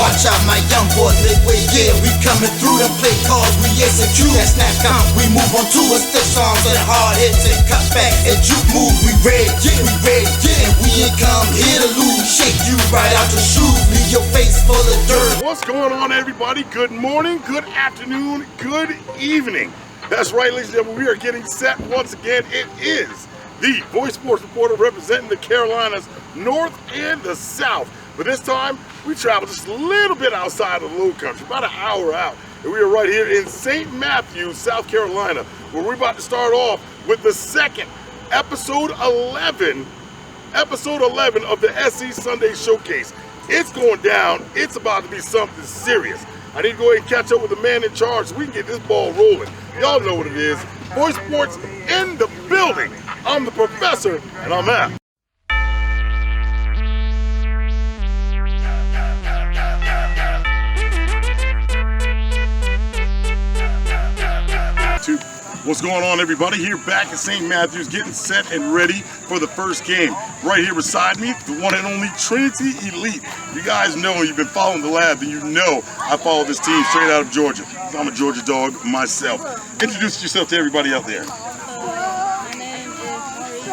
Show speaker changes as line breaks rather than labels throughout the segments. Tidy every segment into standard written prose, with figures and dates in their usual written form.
Watch out, my young boys, midway, yeah, we coming through. Them play calls, we execute. That snap count, we move on to a stiff songs and hard hits and cutback and juke moves. We ready, yeah, and we ain't come here to lose. Shake you right out your shoes, leave your face full of dirt.
What's going on, everybody? Good morning, good afternoon, good evening. That's right, ladies and gentlemen, we are getting set once again. It is the Voice Sports Reporter representing the Carolinas North and the South. But this time, we traveled just a little bit outside of the Low Country, about an hour out. And we are right here in St. Matthews, South Carolina, where we're about to start off with the second, episode 11 of the SC Sunday Showcase. It's going down. It's about to be something serious. I need to go ahead and catch up with the man in charge so we can get this ball rolling. Y'all know what it is. Voice Sports in the building. I'm the professor, and I'm out. What's going on, everybody? Here back in St. Matthews, getting set and ready for the first game. Right here beside me, the one and only Trinity Elite. You guys know, you've been following the lab, then you know I follow this team straight out of Georgia. I'm a Georgia dog myself. Introduce yourself to everybody out there.
My name is Maurice,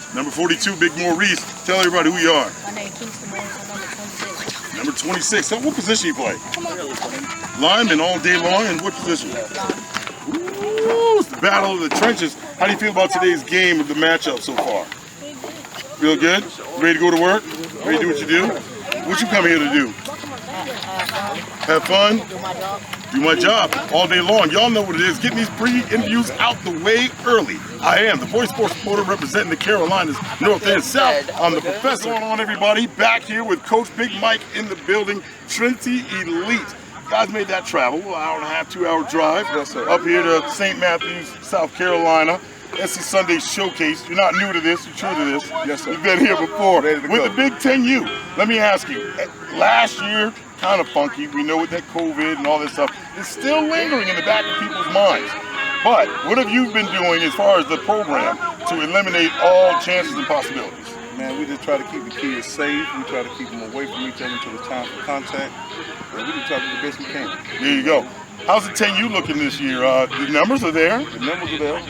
I'm
Number 42, Big Maurice. Tell everybody who you are.
My name is Kingston Maurice, I'm number 26.
Number 26. So what position you play? Lineman all day long, and what position? Ooh, it's the battle of the trenches. How do you feel about today's game of the matchup so far? Feel good? Ready to go to work? Ready to do what you do? What you come here to do? Have fun? Do my job all day long. Y'all know what it is. Getting these pre-interviews out the way early. I am the Voice Sports Reporter representing the Carolinas North and South. I'm the professor. What's going on, everybody? Back here with Coach Big Mike in the building. Trinity Elite. Guys made that travel, an hour and a half, 2-hour drive, up here to St. Matthews, South Carolina. SC Sunday Showcase. You're not new to this, you're true to this. Yes, sir. You've been here before. With the Big 10U, let me ask you, last year, kind of funky. We know with that COVID and all this stuff, it's still lingering in the back of people's minds. But what have you been doing as far as the program to eliminate all chances and possibilities?
Man, we just try to keep the kids safe. We try to keep them away from each other until the time for contact. And we just try to do the best we can.
There you go. How's the 10U looking this year? The numbers are there.
The numbers are there.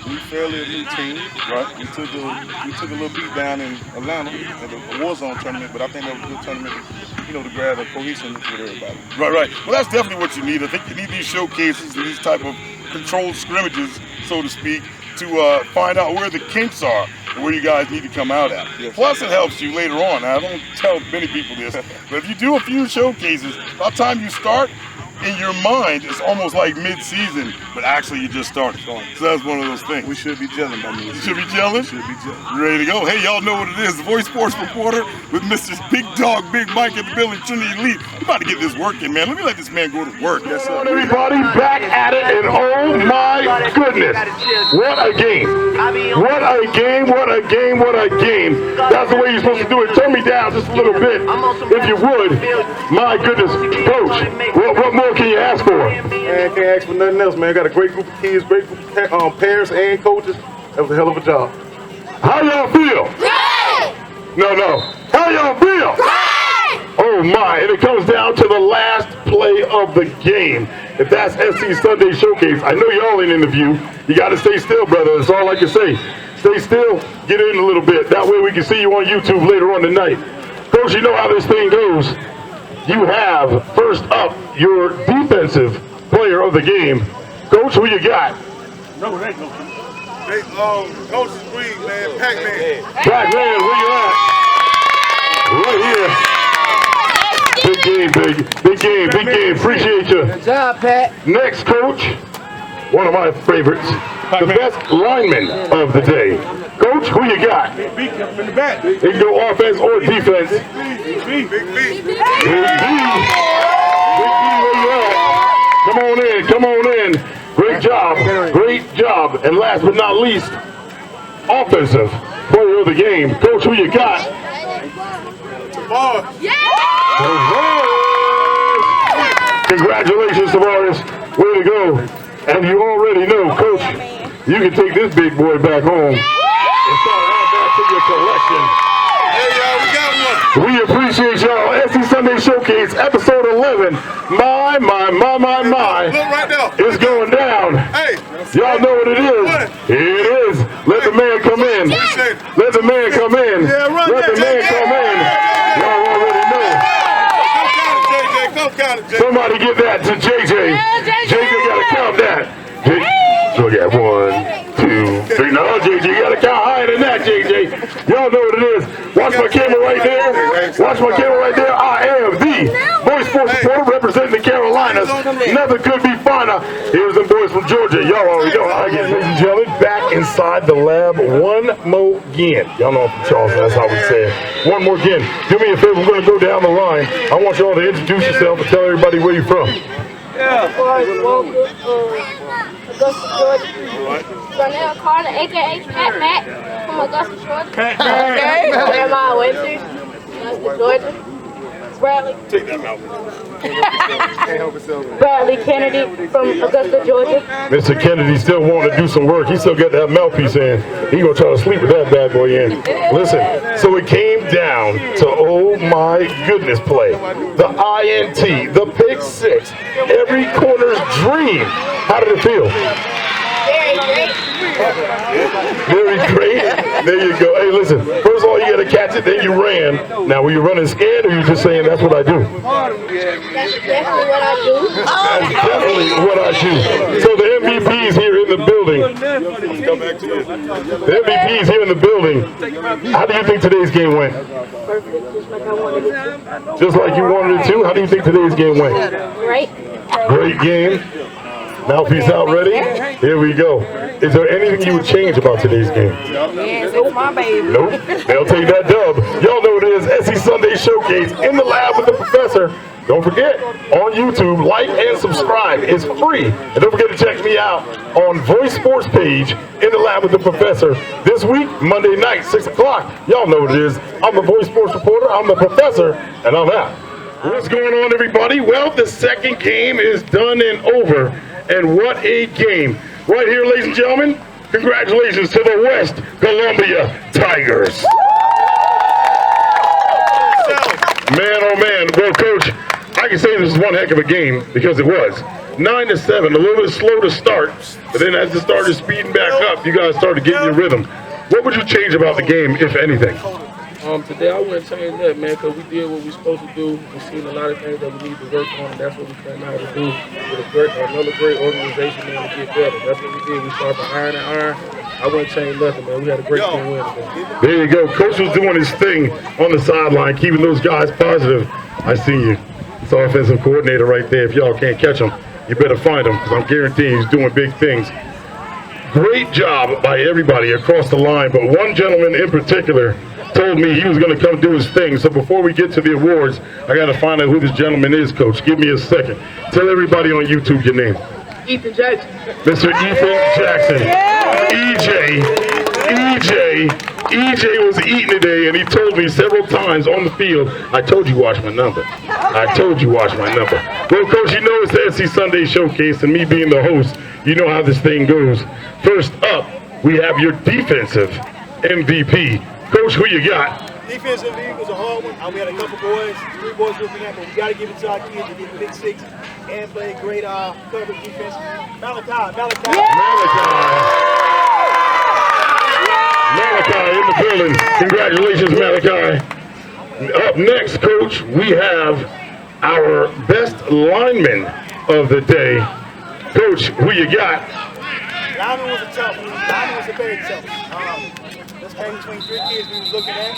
We fairly a new team, right? We took a little beat down in Atlanta at the Warzone tournament, but I think that was a good tournament, to grab a cohesion with everybody.
Right. Well, that's definitely what you need. I think you need these showcases and these type of controlled scrimmages, so to speak, to find out where the kinks are and where you guys need to come out at. Yes. Plus, it helps you later on. Now, I don't tell many people this, but if you do a few showcases, by the time you start, in your mind, it's almost like mid-season, but actually you just started. So that's one of those things.
We should be gelling by me.
You should be gelling?
Should be gelling.
Ready to go? Hey, y'all know what it is. The Voice Sports Reporter with Mr. Big Dog, Big Mike in the building, Trinity Elite. We're about to get this working, man. Let me let this man go to work. Yes, sir. Everybody back at it, and oh my goodness, what a game. What a game, what a game, what a game. That's the way you're supposed to do it. Turn me down just a little bit, if you would. My goodness, Coach, what more can you ask for?
Man, can't ask for nothing else, man. Got a great group of kids, great group of parents and coaches. That was a hell of a job.
How y'all feel?
Great!
No. How y'all feel?
Great!
Oh my, and it comes down to the last play of the game. If that's SC Sunday Showcase, I know y'all ain't in the view. You gotta stay still, brother. That's all I can say. Stay still, get in a little bit. That way we can see you on YouTube later on tonight. Coach, you know how this thing goes. You have, first up, your defensive player of the game. Coach, who you got?
No, they go. Coach's Green, man. Pac-Man.
Pac-Man, where you at? Right here. Big game. Big game. Appreciate you.
Good job, Pat.
Next, Coach, one of my favorites, the best lineman of the day. Coach, who you got?
Big B coming in the back.
It can go offense or defense.
Big B.
Big B, where you at? Come on in. Great job. And last but not least, offensive player of the game. Coach, who you got? Congratulations, Tavares. Way to go. And you already know, Coach, you can take this big boy back home and start adding that to your collection.
Hey, y'all, we got one.
We appreciate y'all. SC Sunday
Showcase, episode 11. My, it's going down.
Hey,
Y'all know what it is. Here it is. Let the man come in. Let the man come in. Let the man come in. Y'all already know. Somebody give that to JJ. JJ gotta count that. So yeah, 1, 2, 3. No, JJ, you gotta count higher than that, JJ. Y'all know what it is. Watch my camera right there. Watch my camera right there. I am the Voice Sports reporter representing the Carolinas. Nothing could be finer. Here's the boys from Georgia. Y'all already know how I get, ladies and gentlemen. Back inside the lab one more again. Y'all know I'm from Charleston. That's how we say it. One more again. Do me a favor. We're gonna go down the line. I want y'all to introduce yourself and tell everybody where you're from.
Augusta, Georgia. Darnell Carter, a.k.a. Pat Mac, from Augusta, Georgia. Jeremiah Winters, Augusta, Georgia. Bradley.
take that mouth.
Bradley Kennedy from Augusta, Georgia.
Mr. Kennedy still wanting to do some work. He still got that mouthpiece in. He gonna try to sleep with that bad boy in. Listen, so it came down to oh my goodness play. The INT, the pick six, every corner's dream. How did it feel?
Very great.
Very great. There you go. Hey, listen. First of all, you got to catch it, then you ran. Now, were you running scared, or you just saying that's what I do?
That's definitely what I do.
That's definitely what I do. So the MVP's here in the building. The MVP's here in the building. How do you think today's game went?
Perfect, just like I wanted it to.
Just like you wanted it to? How do you think today's game went?
Great.
Great game. Mouthpiece out ready? Here we go. Is there anything you would change about today's game?
Yes, it's my baby.
Nope. They'll take that dub. Y'all know what it is. SC Sunday Showcase in the lab with the professor. Don't forget, on YouTube, like and subscribe. It's free. And don't forget to check me out on Voice Sports page in the lab with the professor. This week, Monday night, 6 o'clock. Y'all know what it is. I'm the Voice Sports reporter. I'm the professor, and I'm out. What's going on, everybody? Well, the second game is done and over. And what a game. Right here, ladies and gentlemen, congratulations to the West Columbia Tigers. Man, oh man. Well, Coach, I can say this is one heck of a game because it was. 9-7, a little bit slow to start, but then as it started speeding back up, you guys started getting your rhythm. What would you change about the game, if anything?
Today I wouldn't change that, man, because we did what we were supposed to do. We've seen a lot of things that we need to work on, and that's what we came out to do with another great organization, man, to get better. That's what we did. We sharpened iron and iron. I wouldn't change nothing, man. We had a great team win today.
There you go. Coach was doing his thing on the sideline, keeping those guys positive. I see you. It's our offensive coordinator right there. If y'all can't catch him, you better find him, because I'm guaranteeing he's doing big things. Great job by everybody across the line, but one gentleman in particular told me he was going to come do his thing. So before we get to the awards, I got to find out who this gentleman is, Coach. Give me a second. Tell everybody on YouTube your name.
Ethan Jackson.
Mr. Ethan Jackson. EJ was eating today, and he told me several times on the field, I told you watch my number. I told you watch my number. Well, Coach, you know it's the SC Sunday Showcase, and me being the host, you know how this thing goes. First up, we have your defensive MVP. Coach, who you got?
Defensive MVP was a hard one. We had a couple boys, 3 boys looking at, but we got to give it to our kids to get the big 6 and play great coverage defense. Malachi
in the building. Congratulations, Malachi. Up next, Coach, we have our best lineman of the day. Coach, who you got?
Lineman was a tough one. Lineman was a very tough one. This came between 3 kids we was looking at.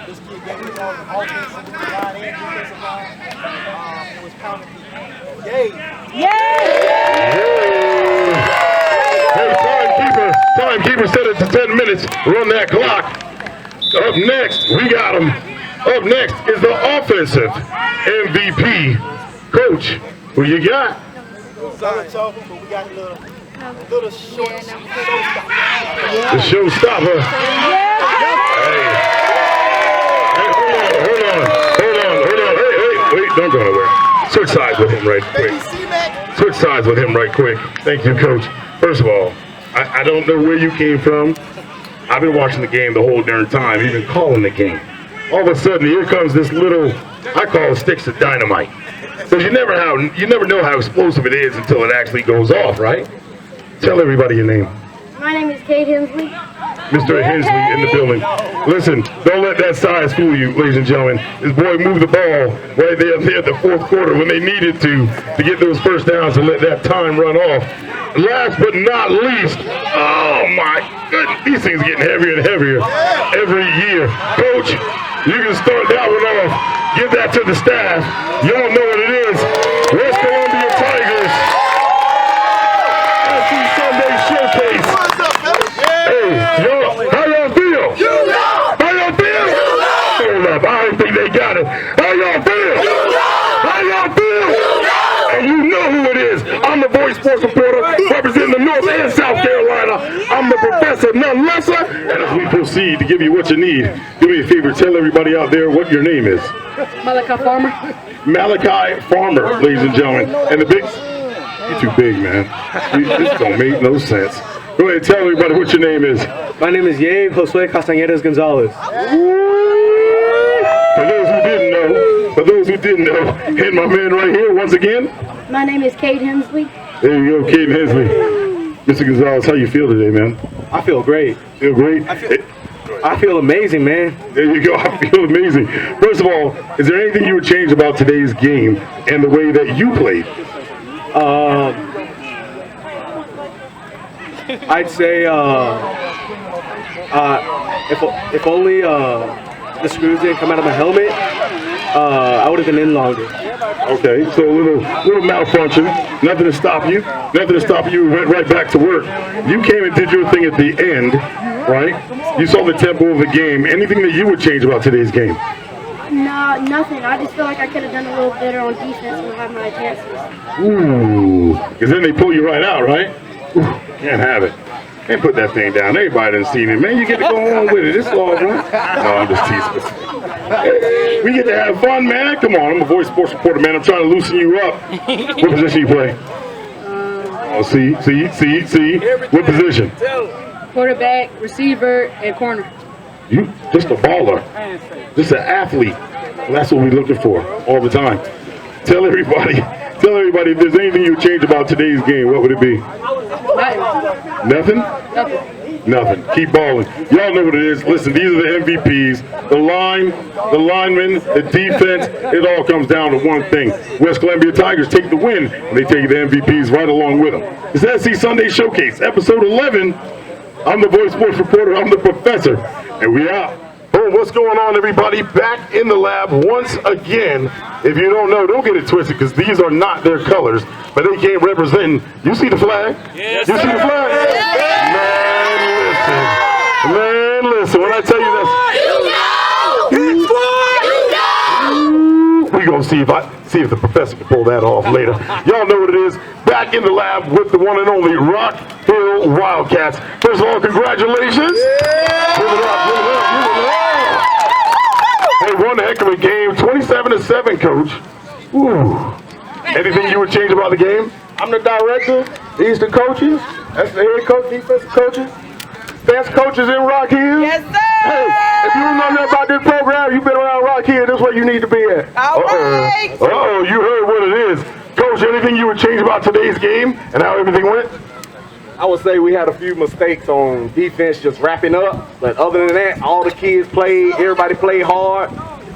This kid gave me all the offensive line and defensive line. It was counted. Yay!
Hey, timekeeper set it to 10 minutes. Run that clock. Up next, we got him. Up next is the offensive MVP. Coach, who you got?
Very tough, but we got a little short showstopper.
The showstopper. Hey, hold on. Hey, wait, don't go nowhere. Switch sides with him right quick. Thank you, Coach. First of all, I don't know where you came from. I've been watching the game the whole darn time, even calling the game. All of a sudden, here comes this little I call sticks of dynamite. Because you never know how explosive it is until it actually goes off, right? Tell everybody your name.
My name is Kate Hensley.
Mr. Hensley in the building. Listen, don't let that size fool you, ladies and gentlemen. This boy moved the ball right there at the fourth quarter when they needed to get those first downs and let that time run off. Last but not least, oh my goodness, these things are getting heavier and heavier every year. Coach, you can start that one off. Give that to the staff. Y'all know what it is. West Columbia Tigers. Sunday Showcase. Hey, y'all, how y'all feel? How y'all feel? Hold up, I don't think they got it. How y'all feel? How y'all feel? And you know who it is. I'm the Voice Sports reporter representing the North and South Carolina. I'm the professor, none lesser. And as we proceed to give you what you need, do me a favor, tell everybody out there what your name is.
Malachi Farmer.
Malachi Farmer, ladies and gentlemen. And the big... You're too big, man. This don't make no sense. Go ahead and tell everybody what your name is.
My name is Yave Josue Castañedas Gonzalez.
For those who didn't know, and my man right here once again.
My name is Kate Hensley.
There you go, Kate Hensley. Mr. Gonzalez, how you feel today, man?
I feel great.
Feel great?
I feel amazing, man.
There you go. I feel amazing. First of all, is there anything you would change about today's game and the way that you played?
I'd say if only the screws didn't come out of my helmet, I would have been in longer.
Okay, so a little malfunction, nothing to stop you. Nothing to stop you. Went right back to work. You came and did your thing at the end, right? You saw the tempo of the game. Anything that you would change about today's game?
No, nothing. I just feel like I could have done a little better on defense when I had my chances.
Ooh, because then they pull you right out, right? Ooh, can't have it. Can't put that thing down. Everybody done seen it, man. You get to go on with it. It's all right. No, I'm just teasing. We get to have fun, man. Come on, I'm a Voice Sports reporter, man. I'm trying to loosen you up. What position you play? Oh, see. What position?
Quarterback, receiver, and corner.
You just a baller. Just an athlete. Well, that's what we're looking for all the time. Tell everybody if there's anything you change about today's game, what would it be? Nothing? Nothing. Keep balling. Y'all know what it is. Listen, these are the MVPs. The line, the linemen, the defense, it all comes down to one thing. West Columbia Tigers take the win, and they take the MVPs right along with them. It's SC Sunday Showcase, episode 11. I'm the Voice Sports reporter. I'm the professor, and we out. Boom, what's going on, everybody? Back in the lab once again. If you don't know, don't get it twisted, because these are not their colors, but they came representing. You see the flag? Yes, you see the flag? Yes. Man, listen. When I tell you that, we're gonna see if the professor can pull that off later. Y'all know what it is. Back in the lab with the one and only Rock Hill Wildcats. First of all, congratulations. Give it up. Hey, one heck of a game, 27-7, Coach. Ooh. Anything you would change about the game?
I'm the director. These the coaches. That's the head coach, defensive coaches. Best coaches in Rock Hill.
Yes, sir.
Hey, if you don't know nothing about this program, you've been around Rock Hill, this is where you need to be at.
All right.
Uh-oh, you heard what it is. Coach, anything you would change about today's game and how everything went?
I would say we had a few mistakes on defense just wrapping up, but other than that, all the kids played, everybody played hard.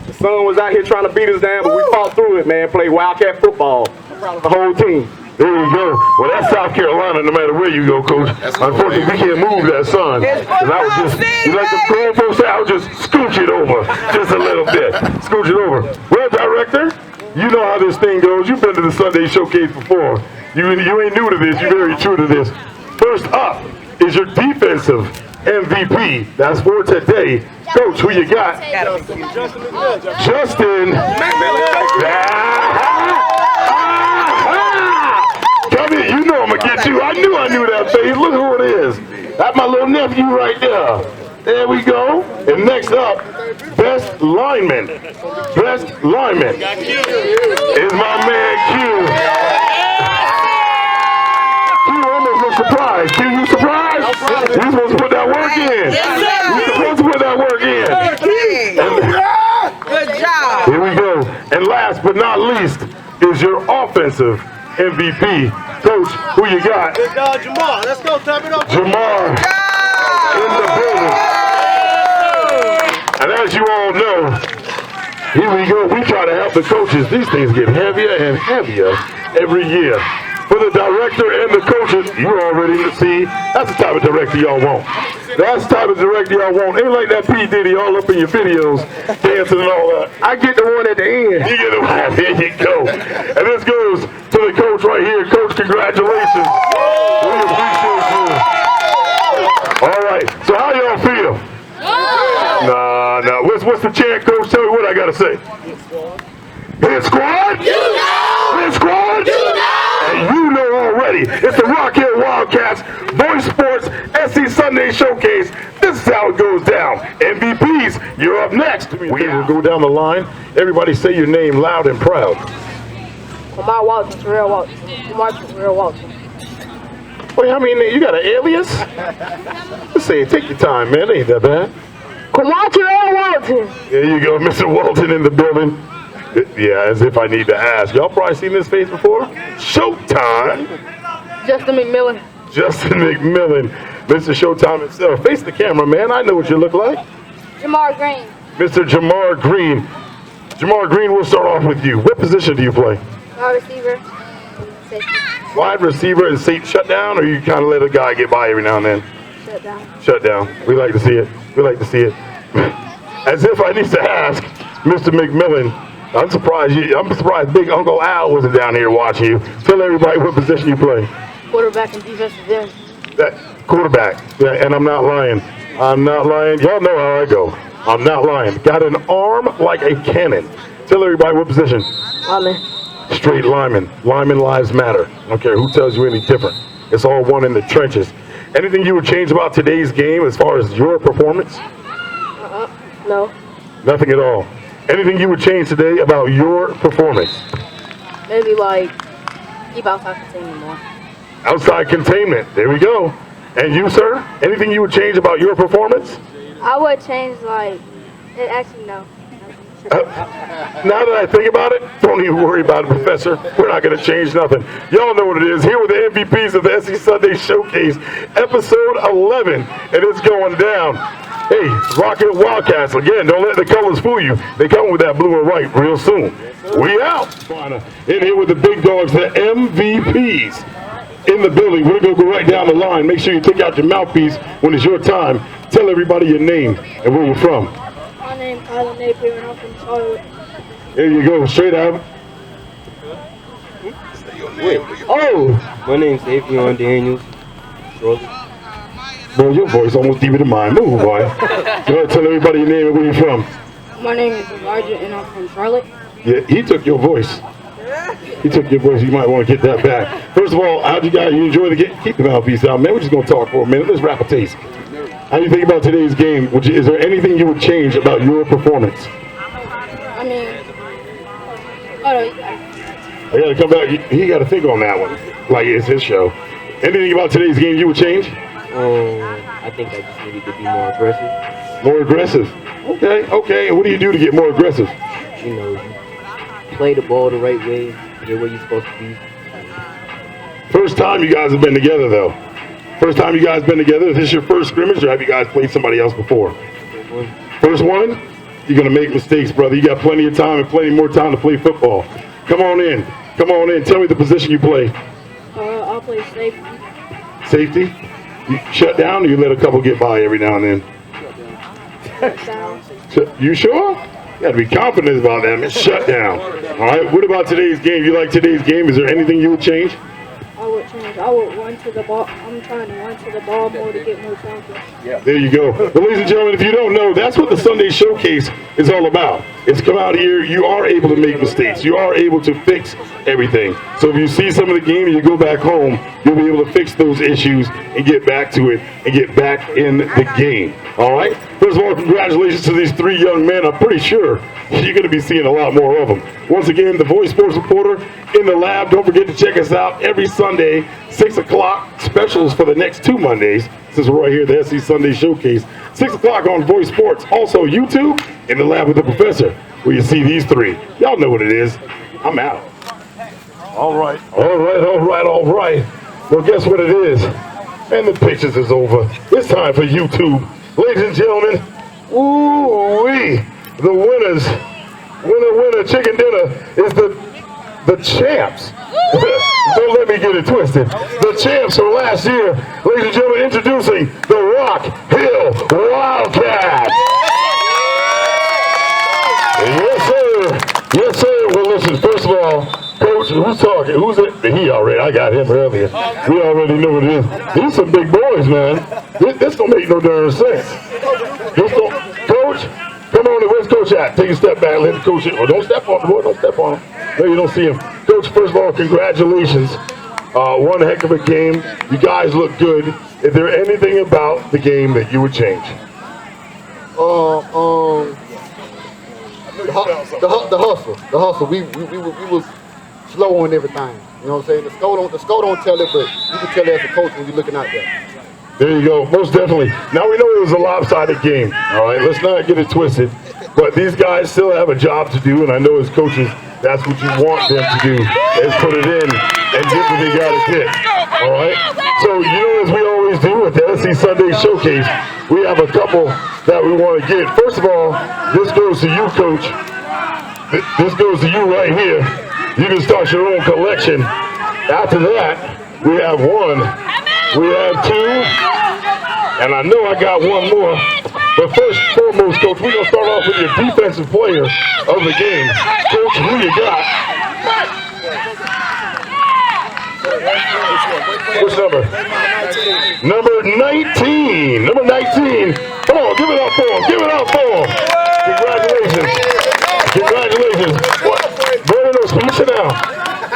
The sun was out here trying to beat us down, but we fought through it, man, played Wildcat football. I'm proud of the whole team.
There you go. Well, that's South Carolina no matter where you go, Coach. Unfortunately, we can't move that sun. I would just, you like the grown folks say, I would just scooch it over just a little bit. Scooch it over. Well, Director, you know how this thing goes. You've been to the Sunday Showcase before. You ain't new to this. You're very true to this. First up is your defensive MVP. That's for today. Coach, who you got? Justin. Come here, you know I'm going to get you. I knew that face. Look who it is. That's my little nephew right there. There we go. And next up, best lineman. Best lineman is my man Q. Surprised. Q, you surprised? You're supposed to put that work in. You're supposed to put that work in.
Good job.
Here we go. last but not least is your offensive MVP. Coach, who you got?
Big dog Jamar. Let's go, top it up.
Jamar in the building. And as you all know, here we go. We try to help the coaches. These things get heavier and heavier every year. For the director and the coaches, you already see, that's the type of director y'all want. That's the type of director y'all want. Ain't like that P. Diddy all up in your videos, dancing and all that. I get the one at the end. You get the one. There you go. And this goes to the coach right here. Coach, congratulations. We appreciate you. All right. So how y'all feel? Nah. What's the chant, Coach? Tell me what I got to say. Hit squad. You know. Hit squad. You know. And you know already, it's the Hill Wildcats Voice Sports SC Sunday Showcase. This is how it goes down. MVPs, you're up next. We will go down the line. Everybody say your name loud and proud.
Lamar Walton, Terrell Walton. Lamar Terrell Walton.
Wait, I mean, you got an alias? Let's say, take your time, man. It ain't that bad.
Lamar Terrell Walton.
There you go, Mr. Walton in the building. Yeah, as if I need to ask. Y'all probably seen this face before? Showtime.
Justin McMillan.
Justin McMillan, Mr. Showtime himself. Face the camera, man. I know what you look like.
Jamar Green.
Mr. Jamar Green. Jamar Green, we'll start off with you. What position do you play?
Wide receiver. Safety.
Wide receiver and safe shutdown, or you kind of let a guy get by every now and then?
Shut down.
Shut down. We like to see it. We like to see it. As if I need to ask, Mr. McMillan, I'm surprised Big Uncle Al wasn't down here watching you. Tell everybody what position you play.
Quarterback and defensive end.
That quarterback. Yeah, and I'm not lying. I'm not lying. Y'all know how I go. I'm not lying. Got an arm like a cannon. Tell everybody what position.
Lineman.
Straight lineman. Lineman lives matter. I don't care who tells you any different. It's all one in the trenches. Anything you would change about today's game as far as your performance?
No.
Nothing at all. Anything you would change today about your performance?
Maybe like keep outside containment more.
Outside containment. There we go. And you, sir? Anything you would change about your performance?
I would change actually no.
Now that I think about it, don't even worry about it, Professor. We're not going to change nothing. Y'all know what it is. Here with the MVPs of the SC Sunday Showcase, episode 11, and it's going down. Hey, Hill Wildcats, again, don't let the colors fool you. They come with that blue and white real soon. We out. In here with the big dogs, the MVPs in the building. We're going to go right down the line. Make sure you take out your mouthpiece when it's your time. Tell everybody your name and where you're from.
My name's Kylan Napier and I'm from Charlotte.
There you go, straight out.
Oh, my name's Davion Daniels.
Bro, your voice almost deeper than mine. Move, boy. Go ahead, tell everybody your name and where you're from.
My name is Elijah and I'm from Charlotte.
Yeah, he took your voice. He took your voice. You might want to get that back. First of all, how'd you guys enjoy the game? Keep the mouthpiece out, man. We're just going to talk for a minute. Let's wrap a taste. How do you think about today's game? Is there anything you would change about your performance?
I mean,
I got to come back. He got to think on that one. Like it's his show. Anything about today's game you would change?
I think I just needed to be more aggressive.
More aggressive. Okay. And what do you do to get more aggressive?
You know, you play the ball the right way, get where you're supposed to be.
First time you guys have been together, though. First time you guys been together. Is this your first scrimmage, or have you guys played somebody else before? First one? You're going to make mistakes, brother. You got plenty of time and plenty more time to play football. Come on in. Tell me the position you play.
I'll play safety.
Safety? You shut down, or you let a couple get by every now and then?
Shut down.
You sure? You got to be confident about that, man. Shut down. All right. What about today's game? You like today's game? Is there anything you would change?
I would change. I would run to the ball. I'm trying to run to the ball more to get more confidence.
There you go. But ladies and gentlemen, if you don't know, that's what the Sunday Showcase is all about. It's come out here, you are able to make mistakes. You are able to fix everything. So if you see some of the game and you go back home, you'll be able to fix those issues and get back to it and get back in the game. All right? First of all, congratulations to these three young men. I'm pretty sure you're going to be seeing a lot more of them. Once again, the Voice Sports Reporter in the lab. Don't forget to check us out every Sunday, 6 o'clock. Specials for the next 2 Mondays, since we're right here at the SC Sunday Showcase. 6 o'clock on Voice Sports. Also, YouTube, in the lab with the professor. where you see these three. Y'all know what it is. I'm out. All right. Well, guess what it is? And the pictures is over. It's time for YouTube. Ladies and gentlemen, ooh-wee, the winners, winner, chicken dinner is the champs. Don't let me get it twisted. The champs from last year, ladies and gentlemen, introducing the Rock Hill Wildcats. Yes, sir. Well, listen, first of all, Coach, who's talking? Who's it? He already. I got him earlier. We already know what it is. These some big boys, man. This don't make no darn sense. Coach, come on, where's Coach at? Take a step back, let the coach in. Oh, don't step on the boy, don't step on him. No, you don't see him. Coach, first of all, congratulations. One heck of a game. You guys look good. Is there anything about the game that you would change?
The hustle. We was slow on everything. You know what I'm saying? The score don't tell it, but you can tell it as a coach when you're looking out there.
There you go, most definitely. Now we know it was a lopsided game, all right? Let's not get it twisted. But these guys still have a job to do, and I know as coaches, that's what you want them to do, is put it in and get what they got to get, all right? So, you know, as we always do with the SC Sunday Showcase, we have a couple that we want to get. First of all, this goes to you, Coach. This goes to you right here. You can start your own collection. After that, we have one, we have two, and I know I got one more. But first and foremost, Coach, we're going to start off with your defensive player of the game. Coach, who you got? Which number? Number 19. Number 19. Come on, give it up for him. Give it up for him. Congratulations. What? Brandon, no speech now.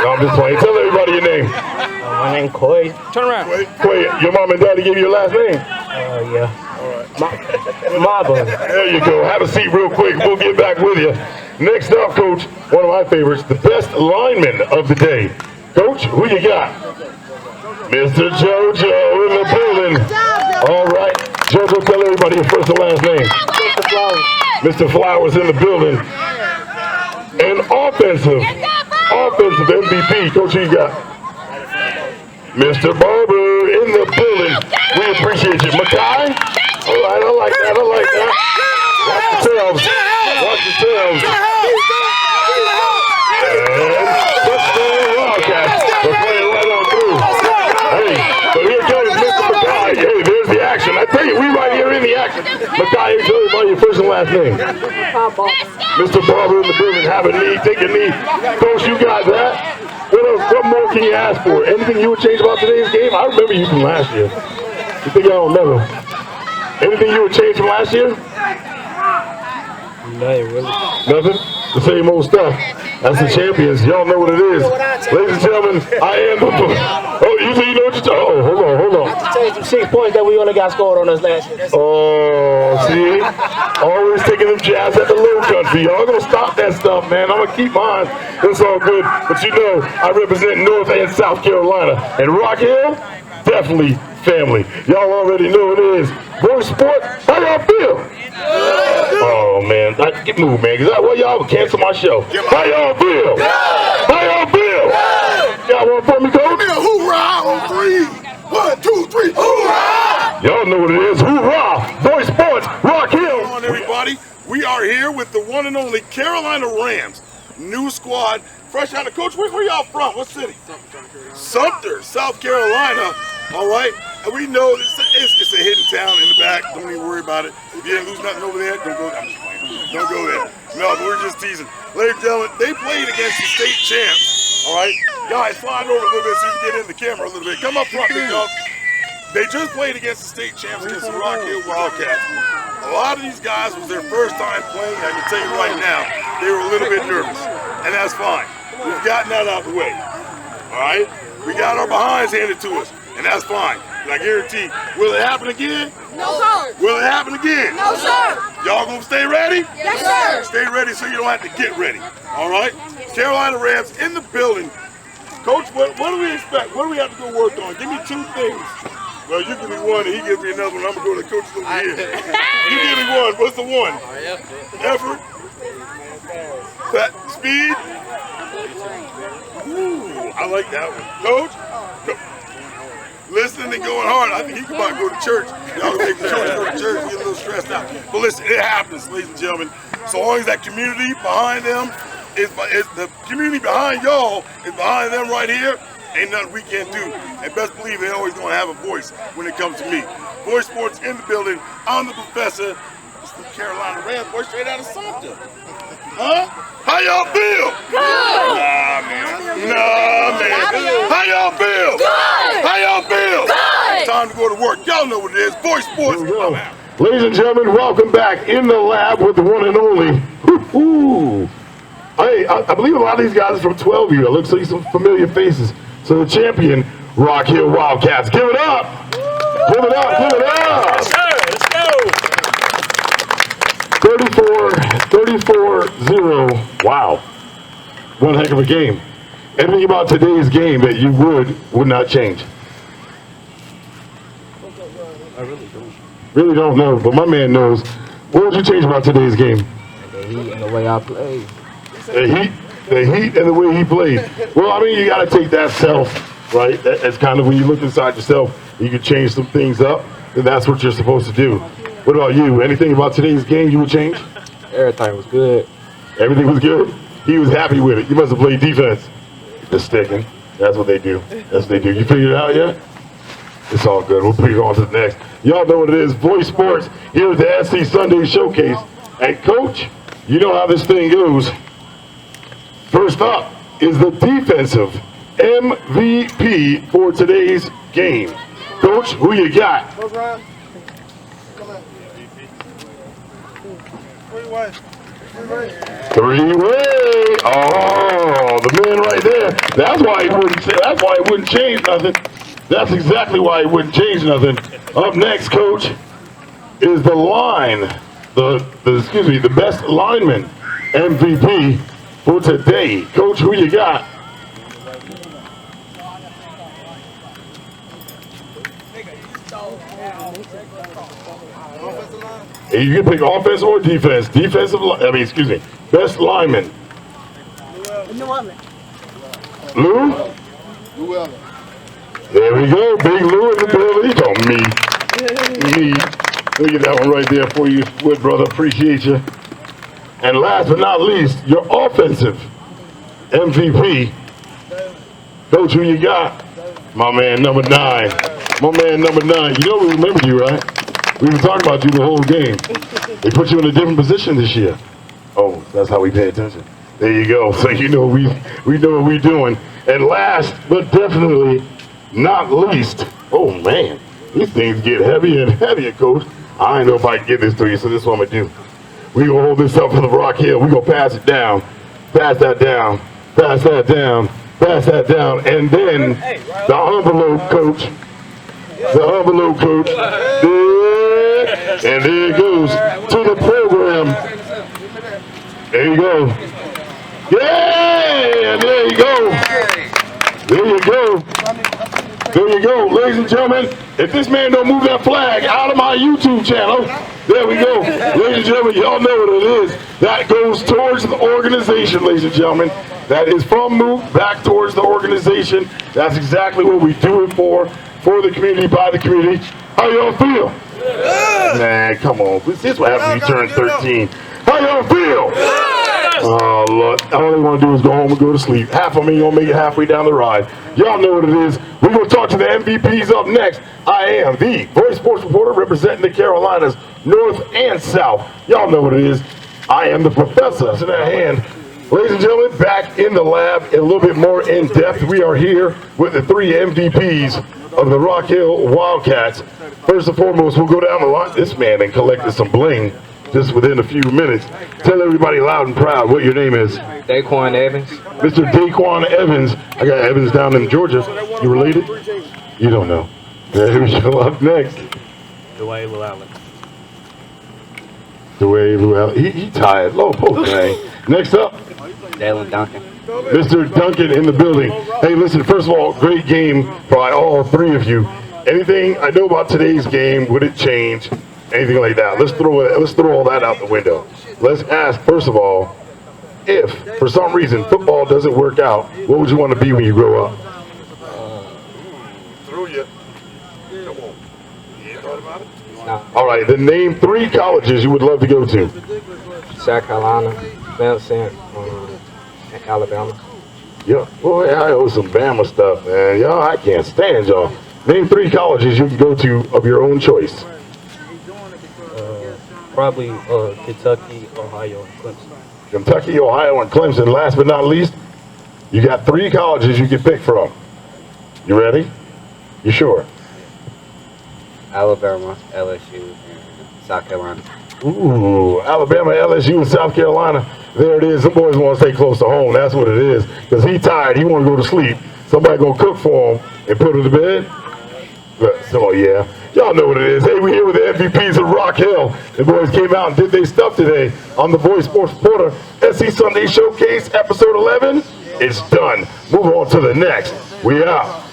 No, I'm just playing. Tell everybody your name.
My name Coy. Turn around.
Coy, your mom and daddy give you your last name?
Yeah. Marble.
There you go. Have a seat real quick. We'll get back with you. Next up, Coach, one of my favorites, the best lineman of the day. Coach, who you got? Mr. JoJo in the building. All right. JoJo, tell everybody your first and last name. Mr. Flowers in the building. And offensive MVP. Coach, who you got? Mr. Barber in the building. We appreciate you. Makai? All right, I like that. Watch yourselves. And touchdown Wildcats. We're playing right on through. Hey, so here comes Mr. Makai. Hey, there's the action. I tell you, we right here in the action. Makai, tell everybody your first and last name. Mr. Barber in the building. Have a knee. Take a knee. Coach, you got that. What else? What more can you ask for? Anything you would change about today's game? I remember you from last year. You think I don't remember? Anything you would change from last year?
Nothing really.
Nothing? The same old stuff. That's the champions. Y'all know what it is. Ladies and gentlemen, I am the... Oh, you think you know what you're talking... Oh, hold on.
I just changed them 6 points that we only got scored on us last year.
Oh, see? Always taking them jabs at the low country. Y'all gonna stop that stuff, man. I'm gonna keep mine. It's all good. But you know, I represent North and South Carolina. And Rock Hill, definitely family. Y'all already know it is. Boys Sports, how y'all feel? Oh, man. Get moved, man. Because y'all would cancel my show. How y'all feel? How y'all feel? Y'all want for me, Coach?
Hoorah on 3. 1, 2, 3. Hoorah!
Y'all know what it is. Hoorah! Boys Sports, Rock Hill.
Come on, everybody. We are here with the one and only Carolina Rams. New squad. Fresh out of Coach. Where y'all from? What city? Sumter, South Carolina. All right. And we know it's a hidden town in the back. Don't even worry about it. If you didn't lose nothing over there, don't go. I'm just playing. Don't go there. No, but we're just teasing. Ladies and gentlemen, they played against the state champs. All right. Guys, slide over a little bit so you can get in the camera a little bit. Come up front, big dog. They just played against the state champs against the Rock Hill Wildcats. A lot of these guys was their first time playing. I can tell you right now, they were a little bit nervous, and that's fine. We've gotten that out of the way. All right. We got our behinds handed to us, and that's fine. And I guarantee, will it happen again?
No, sir.
Will it happen again?
No, sir.
Y'all gonna stay ready?
Yes, sir.
Stay ready so you don't have to get ready. All right? Carolina Rams in the building. Coach, what do we expect? What do we have to go work on? Give me 2 things. Well, you give me one and he gives me another one. I'm gonna go to the coach over here. You give me one. What's the one? Effort. That speed. Ooh, I like that one. Coach, listening and going hard. I think he could about go to church. Y'all make the church go to church and get a little stressed out. But listen, it happens, ladies and gentlemen. So long as that community behind them is the community behind y'all is behind them right here, ain't nothing we can't do. And best believe they always gonna have a voice when it comes to me. Voice Sports in the building. I'm the professor. It's the Carolina Rams boy straight out of Sumter. Huh? How y'all feel?
Good.
Nah, man. How y'all feel?
Good.
How y'all feel?
Good.
Time to go to work. Y'all know what it is. Voice Sports.
Ladies and gentlemen, welcome back in the lab with the one and only. Woo-hoo. Hey, I believe a lot of these guys are from 12U. It looks like some familiar faces. So the champion, Rock Hill Wildcats. Give it up! Give it up! Give it up!
Let's go!
34-0. Wow. One heck of a game. Anything about today's game that you would not change?
I really don't.
Really don't know, but my man knows. What would you change about today's game?
The heat and the way I played.
The heat and the way he played. Well, I mean, you got to take that self, right? That's kind of when you look inside yourself, you can change some things up, and that's what you're supposed to do. What about you? Anything about today's game you would change?
Everything was good.
Everything was good? He was happy with it. You must have played defense. Just sticking. That's what they do. That's what they do. You figured it out yet? It's all good. We'll put it on to the next. Y'all know what it is. Voice Sports here at the SC Sunday Showcase. And Coach, you know how this thing goes. First up is the defensive MVP for today's game. Coach, who you got?
Coach Ryan. Come on.
3-way. Oh, the man right there. That's why he wouldn't. That's why he wouldn't change nothing. That's exactly why he wouldn't change nothing. Up next, Coach, is the the best lineman MVP for today. Coach, who you got? You can pick offense or defense. Best lineman. Lou? There we go. Big Lou in the building. He's on me. Look at that one right there for you, Wood brother. Appreciate you. And last but not least, your offensive MVP. Coach, who you got? My man, number 9. My man, number 9. You know we remember you, right? We were talking about you the whole game. They put you in a different position this year. Oh, that's how we pay attention. There you go. So you know we know what we're doing. And last but definitely not least, oh man, these things get heavier and heavier, Coach. I don't know if I can get this to you, so this is what I'm gonna do. We're gonna hold this up for the Rock Hill. We're gonna pass it down, pass that down, pass that down, pass that down, and then the envelope, Coach. The envelope, Coach. And there it goes to the program. There you go. Yeah, there you go. There you go. There you go. Ladies and gentlemen, if this man don't move that flag out of my YouTube channel, there we go. Ladies and gentlemen, y'all know what it is. That goes towards the organization, ladies and gentlemen. That is from Move back towards the organization. That's exactly what we do it for the community, by the community. How y'all feel? Good. Man, come on. This is what happens when you turn 13. How y'all feel? Good. Oh, look. All they want to do is go home and go to sleep. Half of me gonna make it halfway down the ride. Y'all know what it is. We're going to talk to the MVPs up next. I am the Voice Sports reporter representing the Carolinas, North and South. Y'all know what it is. I am the professor. It's in that hand. Ladies and gentlemen, back in the lab, a little bit more in depth. We are here with the 3 MVPs of the Rock Hill Wildcats. First and foremost, we'll go down the line. This man and collected some bling just within a few minutes. Tell everybody loud and proud what your name is.
Daquan Evans.
Mr. Daquan Evans. I got Evans down in Georgia. You related? You don't know. There we go. Up next.
Dwayne Llewellyn.
Dwayne Llewellyn. He tired. Low post, man. Next up.
Dalen Duncan.
Mr. Duncan in the building. Hey, listen, first of all, great game by all 3 of you. Anything I know about today's game, would it change? Anything like that? Let's throw all that out the window. Let's ask, first of all, if, for some reason, football doesn't work out, what would you want to be when you grow up?
Through you. Come on. You thought about it?
All right, then name 3 colleges you would love to go to.
South Carolina, Clemson, and Alabama.
Yeah, boy, I owe some Bama stuff, man. Y'all, I can't stand y'all. Name 3 colleges you can go to of your own choice.
Probably Kentucky, Ohio, and Clemson.
Kentucky, Ohio, and Clemson. Last but not least, you got 3 colleges you can pick from. You ready? You sure?
Alabama, LSU, and South Carolina.
Ooh, Alabama, LSU, and South Carolina. There it is. The boys want to stay close to home. That's what it is. Because he tired. He want to go to sleep. Somebody going to cook for him and put him to bed. So, yeah. Y'all know what it is. Hey, we're here with the MVPs of Rock Hill. The boys came out and did their stuff today on the Boys Sports Reporter SC Sunday Showcase, Episode 11. It's done. Move on to the next. We out.